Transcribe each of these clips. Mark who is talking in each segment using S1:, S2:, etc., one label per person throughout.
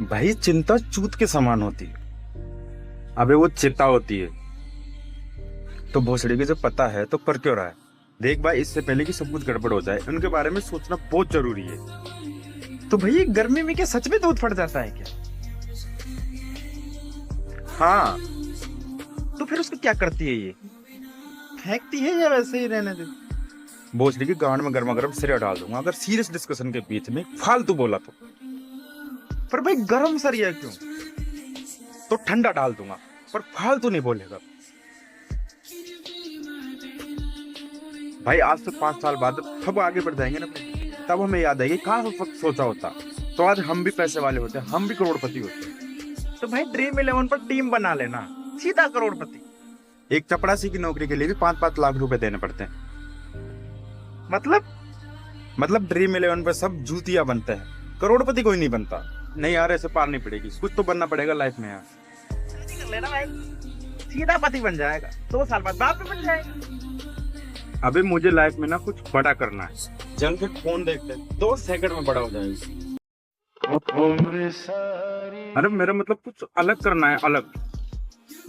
S1: भाई चिंता चूत के समान होती है। अबे वो चिता होती है। तो भोसड़ी के जब पता है तो कर क्यों रहा है? देख भाई, इससे पहले कि सब कुछ गड़बड़ हो जाए उनके बारे में सोचना बहुत जरूरी है।
S2: तो भैया गर्मी में क्या सच में दूध फट जाता है क्या?
S1: हाँ,
S2: तो फिर उसको क्या करती है ये? फेंकती है या वैसे ही रहने देती?
S1: भोसड़ी की गांड में गर्मा गर्म सिर डाल दूंगा अगर सीरियस डिस्कशन के बीच में फालतू बोला तो।
S2: पर भाई गरम सरिया क्यों?
S1: तो ठंडा डाल दूंगा पर फालतू नहीं बोलेगा। भाई आज से 5 साल बाद सब आगे बढ़ जाएंगे ना, तब हमें याद आएगी कहाँ उस वक्त सोचा होता तो आज हम भी पैसे वाले होते, हम भी करोड़पति होते।
S2: तो भाई ड्रीम 11 पर टीम बना लेना, सीधा करोड़पति।
S1: एक चपरासी की नौकरी के लिए भी 5-5 लाख रुपए देने पड़ते हैं। मतलब ड्रीम 11 पे सब जूतियां बनते हैं, करोड़पति कोई नहीं बनता। नहीं यार, ऐसे पार नहीं पड़ेगी, कुछ तो बनना पड़ेगा लाइफ में यार।
S2: कर लेना भाई, सीधा पति बन जाएगा, 2 साल बाद बाप भी बन जाएगा।
S1: अबे मुझे लाइफ में ना कुछ बड़ा करना है। चल फिर फोन देखते हैं, 2 सेकंड में बड़ा हो जाएगा। अरे मेरा मतलब कुछ अलग करना है, अलग।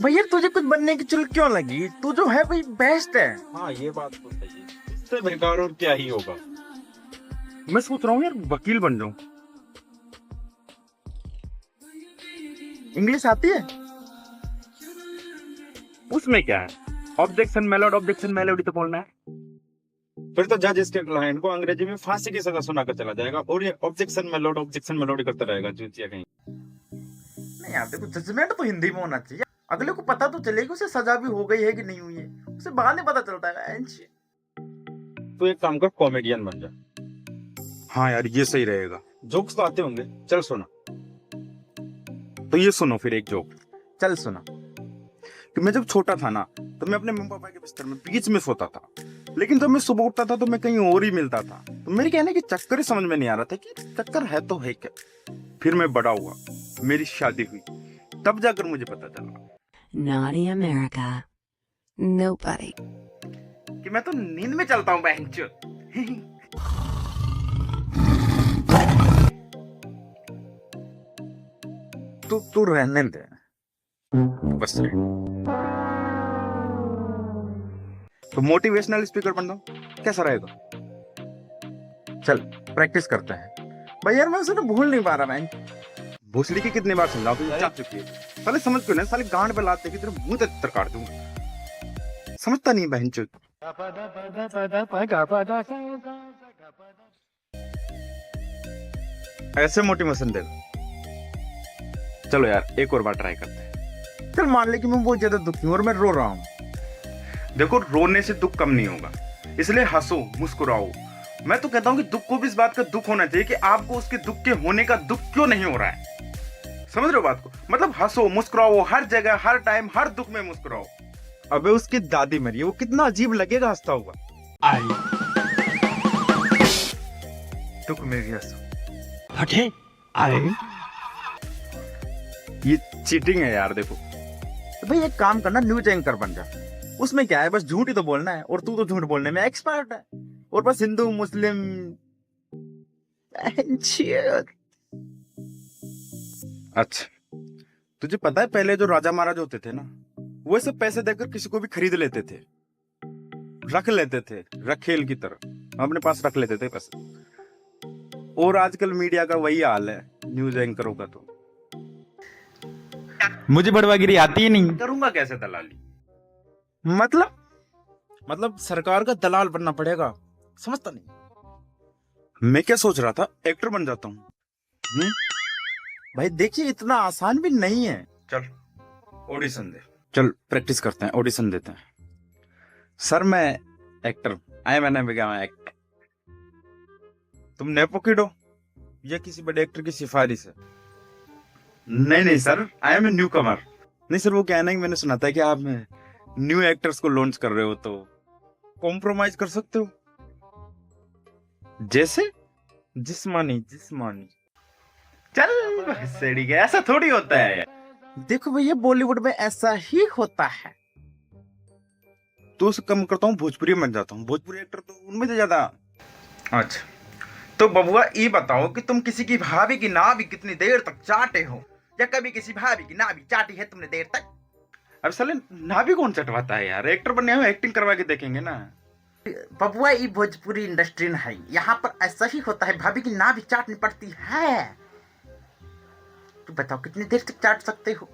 S2: भैया तुझे कुछ बनने की चुल क्यों लगी? तू जो है भाई बेस्ट है।
S1: हाँ ये बात तो सही है, इससे बेकार और क्या ही होगा। मैं सोच रहा हूँ यार वकील बन जाऊं।
S2: इंग्लिश आती है?
S1: उसमें क्या है, ऑब्जेक्शन मेलोड ऑब्जेक्शन मेलोडी तो बोलना है। फिर तो जज इसके क्लाइंट को अंग्रेजी में फांसी की सजा सुनाकर चला जाएगा और ये ऑब्जेक्शन मेलोडी करता रहेगा जूतिया कहीं।
S2: नहीं यार देखो, जजमेंट तो हिंदी में होना चाहिए, अगले को पता तो चलेगा उसे सजा भी हो गई है कि नहीं हुई है, उसे बाद में पता चलता है।
S1: तो एक काम कर, कॉमेडियन बन जा। हाँ यार ये सही रहेगा, जोक्स तो आते होंगे। चल सुना, तो ये सुनो फिर एक जोक।
S2: चल सुना।
S1: कि मैं जब छोटा था ना तो मैं अपने मम्मी पापा के बिस्तर में बीच में सोता था, लेकिन जब मैं सुबह उठता था तो मैं कहीं और ही मिलता था। तो मेरे कहने की चक्कर ही समझ में नहीं आ रहा था कि चक्कर है तो है क्या। फिर मैं बड़ा हुआ, मेरी शादी हुई, तब जाकर मुझे पता चला
S3: Naughty America. Nobody.
S2: कि मैं तो नींद में चलता हूँ बहनचोद। तू रहने दे
S1: बस। तो मोटिवेशनल स्पीकर बन जाऊं, कैसा रहेगा?
S2: चल प्रैक्टिस करते हैं। भाई यार मैं उसे तो भूल नहीं पा रहा मैं।
S1: भोसड़ी की कितनी बार समझाओ तो जा चुकी है। साले समझ क्यों नहीं? साले गांड पे लाते की तेरे मुंह तक तरकाड़ दूंगा। समझता नहीं बहनचोद। ऐसे मोटिवेशन देगा। चलो यार एक और बार ट्राई करते हैं।
S2: चल मान ले कि मैं बहुत ज्यादा दुखी हूँ और मैं रो रहा हूँ।
S1: देखो रोने से दुख कम नहीं होगा, इसलिए हंसो मुस्कुराओ। मैं तो कहता हूँ कि दुख को भी इस बात का दुख होना चाहिए कि आपको उसके दुख के होने का दुख क्यों नहीं हो रहा है। समझ रहे हो बात को? मतलब हंसो मुस्कुराओ, हर जगह हर टाइम हर दुख में मुस्कुराओ।
S2: अबे उसकी दादी मरी, वो कितना अजीब लगेगा हंसता हुआ। दुख में भी हंसो।
S1: हटे आए। ये चीटिंग है यार। देखो
S2: तो भाई एक काम करना, न्यूज एंकर बन जा। उसमें क्या है, बस झूठ ही तो बोलना है और तू तो झूठ बोलने में एक्सपर्ट है। और बस हिंदू मुस्लिम।
S1: अच्छा, तुझे पता है पहले जो राजा महाराज होते थे ना, वो सब पैसे देकर किसी को भी खरीद लेते थे, रख लेते थे, रखेल की तरह अपने पास रख लेते थे पैसे। और आजकल मीडिया का वही हाल है, न्यूज एंकरों का। तो
S2: मुझे बड़वागिरी आती ही नहीं।
S1: करूंगा कैसे दलाली?
S2: मतलब
S1: सरकार का दलाल बनना पड़ेगा, समझता नहीं। मैं क्या सोच रहा था, एक्टर बन जाता हूँ।
S2: भाई देखिए इतना आसान भी नहीं है।
S1: चल ऑडिशन दे। चल प्रैक्टिस करते हैं, ऑडिशन देते हैं। सर मैं एक्टर, आई मैंने बिगा एक्ट। तुम नेपो किड हो या किसी बड़े एक्टर की सिफारिश है? नहीं sir, I am a newcomer. नहीं सर, वो कहना है कि मैंने सुना था कि आप न्यू एक्टर्स को लॉन्च कर रहे हो तो कॉम्प्रोमाइज कर सकते हो। जैसे जिस्मानी।
S2: चल सेड़ी गया, ऐसा थोड़ी होता है। देखो भैया बॉलीवुड में ऐसा ही होता है।
S1: तो उसे कम करता हूँ, भोजपुरी बन जाता हूँ। भोजपुरी एक्टर तो उनमें से ज्यादा। अच्छा
S2: तो बबुआ ये बताओ कि तुम किसी की भाभी की नाभि कितनी देर तक चाटे हो, या कभी किसी भाभी की नाभि चाटी है तुमने देर तक?
S1: अब साले नाभि कौन चटवाता है यार, एक्टर बनने हो एक्टिंग करवा के देखेंगे ना।
S2: बबुआ ये भोजपुरी इंडस्ट्री न है, यहाँ पर ऐसा ही होता है, भाभी की नाभि चाटनी पड़ती है। तू बताओ कितनी देर तक चाट सकते हो?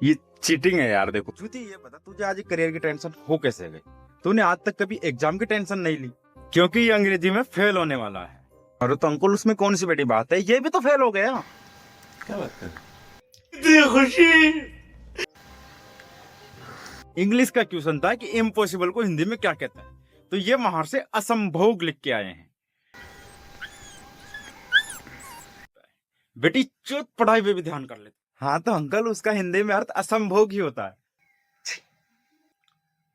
S1: ये चीटिंग है यार। देखो तुझे ये बता, तुझे आज करियर की टेंशन हो कैसे गई? तूने आज तक कभी एग्जाम की टेंशन नहीं ली, क्योंकि ये अंग्रेजी में फेल होने वाला है। अरे तो अंकुल उसमें कौन सी बड़ी बात है, ये भी तो फेल हो गया।
S4: क्या बात कर?
S1: इंग्लिश का क्वेश्चन था कि इम्पॉसिबल को हिंदी में क्या कहते हैं, तो ये बाहर से असंभोग लिख के आए हैं। बेटी चुत पढ़ाई पे भी ध्यान कर ले। हाँ तो अंकल उसका हिंदी में अर्थ असंभोग ही होता है।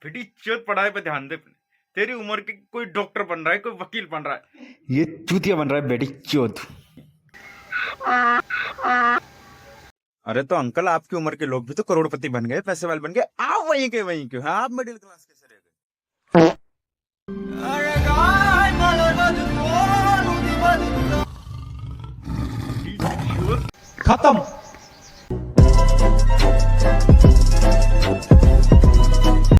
S1: बेटी चुत पढ़ाई पे ध्यान दे। तेरी उम्र के कोई डॉक्टर बन रहा है, कोई वकील बन रहा है, ये चूतिया बन रहा है बेटी चुत। अरे तो अंकल आपकी उम्र के लोग भी तो करोड़पति बन गए, पैसे वाले बन गए, आप वहीं के वहीं क्यों? हाँ आप मिडिल क्लास कैसे रह गए? खत्म।